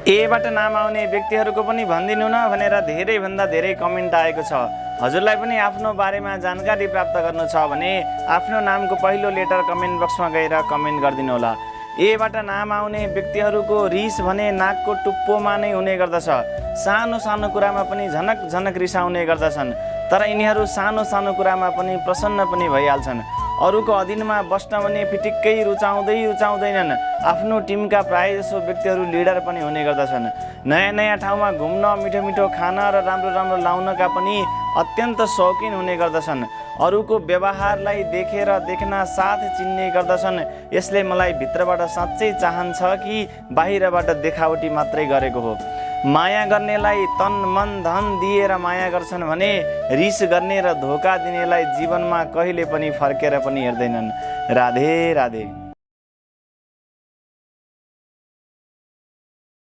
एबाट नाम आउने व्यक्तिहरूको पनि भनिदिनु न भनेर धेरैभन्दा धेरै कमेन्ट आएको छ। हजुरलाई पनि आफ्नो बारेमा जानकारी प्राप्त गर्नु छ भने आफ्नो नामको पहिलो लेटर कमेन्ट बक्समा गएर कमेन्ट गरिदिनु होला। एबाट नाम आउने व्यक्तिहरूको रिस भने नाकको टुप्पोमा नै हुने गर्दछ। सानो सानो कुरामा पनि झनक झनक रिसाउने गर्दछन्, तर यिनीहरू सानो सानो कुरामा पनि प्रसन्न पनि भइहाल्छन्। अरूको अधीनमा बस्न भने फिटिक्कै रुचाउँदैनन्। आफ्नो टिमका प्रायःजसो व्यक्तिहरू लिडर पनि हुने गर्दछन्। नयाँ नयाँ ठाउँमा घुम्न, मिठो मिठो खाना र राम्रो राम्रो लाउनका पनि अत्यन्त शौकिन हुने गर्दछन्। अरूको व्यवहारलाई देखेर देख्न साथ चिन्ने गर्दछन्। यसले मलाई भित्रबाट साँच्चै चाहन्छ कि बाहिरबाट देखावटी मात्रै गरेको हो। माया गर्नेलाई तन मन धन दिएर माया गर्छन् भने रिस गर्ने र धोका दिनेलाई जीवनमा कहिले पनि फर्केर पनि हेर्दैनन्। राधे राधे।